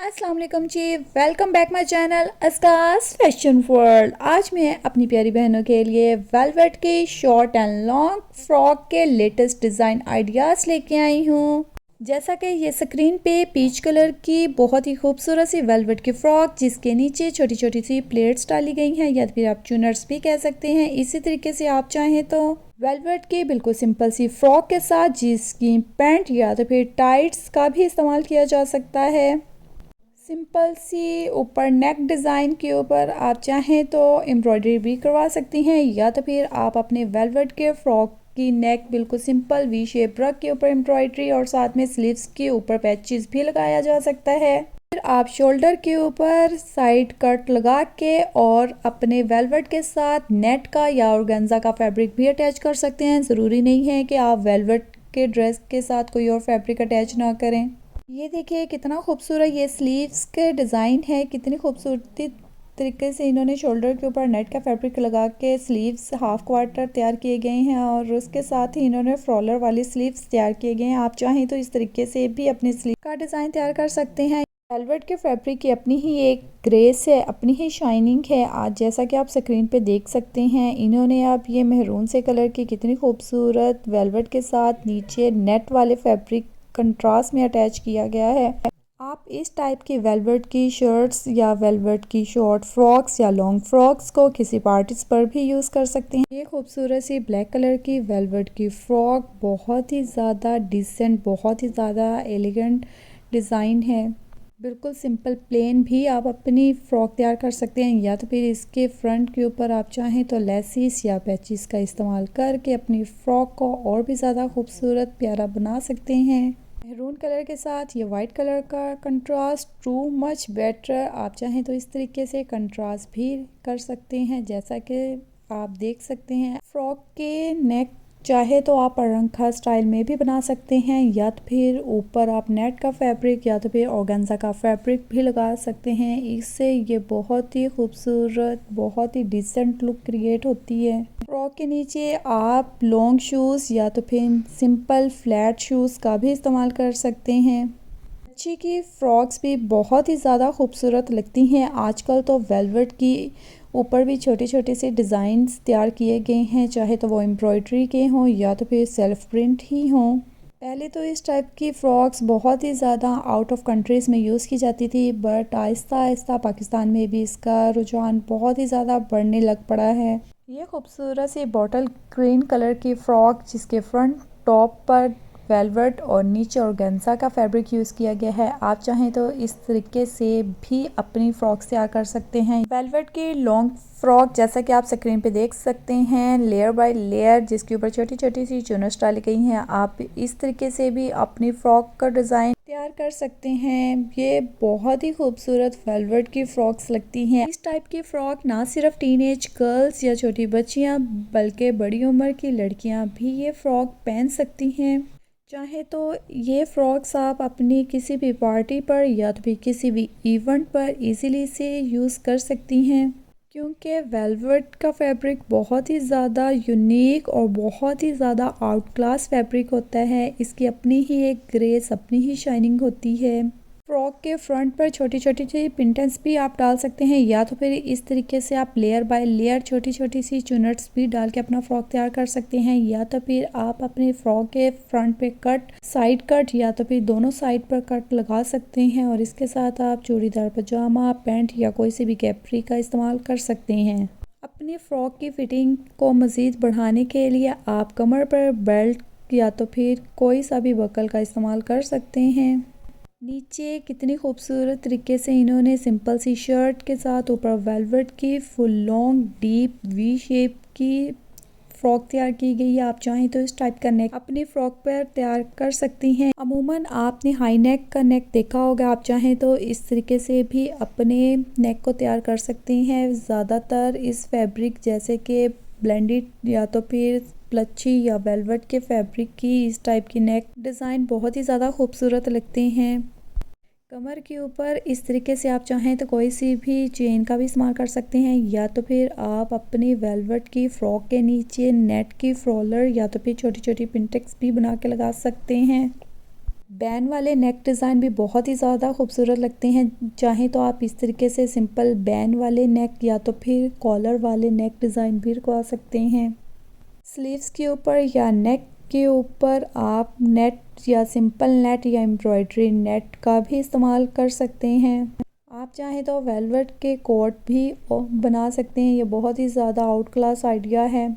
अस्सलाम वालेकुम जी। Welcome back my channel Askas fashion world. आज मैं अपनी प्यारी बहनों के लिए वेलवेट के शॉर्ट एंड लॉन्ग फ्रॉक के लेटेस्ट डिज़ाइन आइडियाज़ लेके आई हूँ। जैसा कि ये स्क्रीन पे पीच कलर की बहुत ही खूबसूरत सी वेलवेट की फ्रॉक जिसके नीचे छोटी छोटी सी प्लेट्स डाली गई हैं या फिर आप चुनर्स भी कह सकते हैं। इसी तरीके से आप चाहें तो वेलवेट की बिल्कुल सिंपल सी फ्रॉक के साथ जिसकी पैंट या तो फिर टाइट्स का भी इस्तेमाल किया जा सकता है। सिंपल सी ऊपर नेक डिज़ाइन के ऊपर आप चाहें तो एम्ब्रॉयडरी भी करवा सकती हैं या तो फिर आप अपने वेलवेट के फ्रॉक की नेक बिल्कुल सिंपल वी शेप रख के ऊपर एम्ब्रॉयडरी और साथ में स्लीव्स के ऊपर पैचेस भी लगाया जा सकता है। फिर आप शोल्डर के ऊपर साइड कट लगा के और अपने वेलवेट के साथ नेट का या ऑर्गेन्जा का फैब्रिक भी अटैच कर सकते हैं। ज़रूरी नहीं है कि आप वेलवेट के ड्रेस के साथ कोई और फैब्रिक अटैच ना करें। ये देखिए कितना खूबसूरत ये स्लीव्स के डिज़ाइन है। कितनी खूबसूरती तरीके से इन्होंने शोल्डर के ऊपर नेट का फैब्रिक लगा के स्लीव्स हाफ क्वार्टर तैयार किए गए हैं और उसके साथ ही इन्होंने फ्रॉलर वाली स्लीव्स तैयार किए गए हैं। आप चाहें तो इस तरीके से भी अपनी स्लीव का डिज़ाइन तैयार कर सकते हैं। वेलवेट के फैब्रिक की अपनी ही एक ग्रेस है, अपनी ही शाइनिंग है। आज जैसा कि आप स्क्रीन पे देख सकते हैं इन्होंने आप ये मेहरून से कलर की कितनी खूबसूरत वेलवेट के साथ नीचे नेट वाले फैब्रिक कंट्रास्ट में अटैच किया गया है। आप इस टाइप की वेलवेट की शर्ट्स या वेलवेट की शॉर्ट फ्रॉक्स या लॉन्ग फ्रॉक्स को किसी पार्टीज पर भी यूज़ कर सकते हैं। ये खूबसूरत सी ब्लैक कलर की वेलवेट की फ्रॉक बहुत ही ज़्यादा डिसेंट, बहुत ही ज़्यादा एलिगेंट डिज़ाइन है। बिल्कुल सिंपल प्लेन भी आप अपनी फ़्रॉक तैयार कर सकते हैं या तो फिर इसके फ्रंट के ऊपर आप चाहें तो लेसिस या पैचिस का इस्तेमाल करके अपनी फ़्रॉक को और भी ज़्यादा खूबसूरत प्यारा बना सकते हैं। मैरून कलर के साथ ये वाइट कलर का कंट्रास्ट टू मच बेटर। आप चाहें तो इस तरीके से कंट्रास्ट भी कर सकते हैं। जैसा कि आप देख सकते हैं फ्रॉक के नेक चाहे तो आप अरंखा स्टाइल में भी बना सकते हैं या तो फिर ऊपर आप नेट का फैब्रिक या तो फिर ऑर्गेन्जा का फैब्रिक भी लगा सकते हैं। इससे ये बहुत ही खूबसूरत, बहुत ही डिसेंट लुक क्रिएट होती है। फ्रॉक के नीचे आप लॉन्ग शूज़ या तो फिर सिंपल फ्लैट शूज़ का भी इस्तेमाल कर सकते हैं। बच्ची की फ्रॉक्स भी बहुत ही ज़्यादा खूबसूरत लगती हैं। आजकल तो वेलवेट की ऊपर भी छोटे छोटे से डिज़ाइंस तैयार किए गए हैं, चाहे तो वो एम्ब्रॉयडरी के हों या तो फिर सेल्फ प्रिंट ही हों। पहले तो इस टाइप की फ़्रॉक्स बहुत ही ज़्यादा आउट ऑफ कंट्रीज़ में यूज़ की जाती थी, बट आहिस्ता आहिस्ता पाकिस्तान में भी इसका रुझान बहुत ही ज़्यादा बढ़ने लग पड़ा है। ये खूबसूरत सी बॉटल ग्रीन कलर की फ़्रॉक जिसके फ्रंट टॉप पर वेलवेट और नीचे ऑर्गेन्जा का फैब्रिक यूज़ किया गया है। आप चाहें तो इस तरीके से भी अपनी फ्रॉक्स तैयार कर सकते हैं। वेलवेट की लॉन्ग फ्रॉक जैसा कि आप स्क्रीन पे देख सकते हैं लेयर बाय लेयर जिसके ऊपर छोटी छोटी सी चुनर्स डाली गई हैं। आप इस तरीके से भी अपनी फ्रॉक का डिज़ाइन तैयार कर सकते हैं। ये बहुत ही खूबसूरत वेलवेट की फ्रॉक्स लगती हैं। इस टाइप की फ्रॉक ना सिर्फ टीनेज गर्ल्स या छोटी बच्चियां बल्कि बड़ी उम्र की लड़कियां भी ये फ्रॉक पहन सकती हैं। चाहे तो ये फ्रॉक्स आप अपनी किसी भी पार्टी पर या तो फिर किसी भी इवेंट पर इजीली से यूज़ कर सकती हैं, क्योंकि वेलवेट का फैब्रिक बहुत ही ज़्यादा यूनिक और बहुत ही ज़्यादा आउट क्लास फैब्रिक होता है। इसकी अपनी ही एक ग्रेस, अपनी ही शाइनिंग होती है। फ्रॉक के फ्रंट पर छोटी छोटी सी पिंटन्स भी आप डाल सकते हैं या तो फिर इस तरीके से आप लेयर बाय लेयर छोटी छोटी सी चुनट्स भी डाल के अपना फ्रॉक तैयार कर सकते हैं या तो फिर आप अपने फ्रॉक के फ्रंट पे कट, साइड कट या तो फिर दोनों साइड पर कट लगा सकते हैं और इसके साथ आप चूड़ीदार पजामा, पैंट या कोई सी भी कैप्री का इस्तेमाल कर सकते हैं। अपनी फ्रॉक की फिटिंग को मज़ीद बढ़ाने के लिए आप कमर पर बेल्ट या तो फिर कोई सा भी बकल का इस्तेमाल कर सकते हैं। नीचे कितनी खूबसूरत तरीके से इन्होंने सिंपल सी शर्ट के साथ ऊपर वेलवेट की full long deep V shape की फ्रॉक तैयार की गई है। आप चाहें तो इस टाइप का नेक अपनी फ्रॉक पर तैयार कर सकती हैं। अमूमन आपने हाई नेक का नेक देखा होगा, आप चाहें तो इस तरीके से भी अपने नेक को तैयार कर सकती हैं। ज़्यादातर इस फैब्रिक जैसे कि ब्लेंडेड या तो फिर प्लच्छी या वेलवेट के फैब्रिक की इस टाइप की नेक डिज़ाइन बहुत ही ज़्यादा खूबसूरत लगते हैं। कमर के ऊपर इस तरीके से आप चाहें तो कोई सी भी चेन का भी इस्तेमाल कर सकते हैं या तो फिर आप अपनी वेलवेट की फ्रॉक के नीचे नेट की फ्रॉलर या तो फिर छोटी छोटी पिंटेक्स भी बना के लगा सकते हैं। बैन वाले नेक डिज़ाइन भी बहुत ही ज़्यादा खूबसूरत लगते हैं। चाहें तो आप इस तरीके से सिंपल बैन वाले नेक या तो फिर कॉलर वाले नेक डिज़ाइन भी करवा सकते हैं। स्लीव्स के ऊपर या नेक के ऊपर आप नेट या सिंपल नेट या एम्ब्रॉयडरी नेट का भी इस्तेमाल कर सकते हैं। आप चाहें तो वेलवेट के कोट भी बना सकते हैं। ये बहुत ही ज़्यादा आउट क्लास आइडिया है।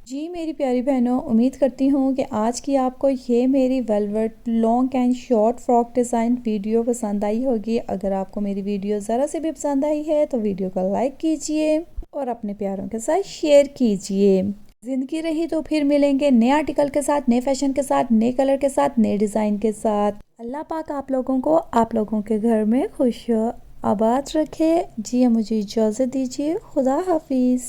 जी मेरी प्यारी बहनों, उम्मीद करती हूँ कि आज की आपको ये मेरी velvet long and short frock design video पसंद आई होगी। अगर आपको मेरी वीडियो ज़रा से भी पसंद आई है तो वीडियो को लाइक कीजिए और अपने प्यारों के साथ शेयर कीजिए। ज़िंदगी रही तो फिर मिलेंगे नए आर्टिकल के साथ, नए फैशन के साथ, नए कलर के साथ, नए डिज़ाइन के साथ। अल्लाह पाक आप लोगों को आप लोगों के घर में खुश आबाद रखे। जी मुझे इजाज़त दीजिए। खुदा हाफिज़।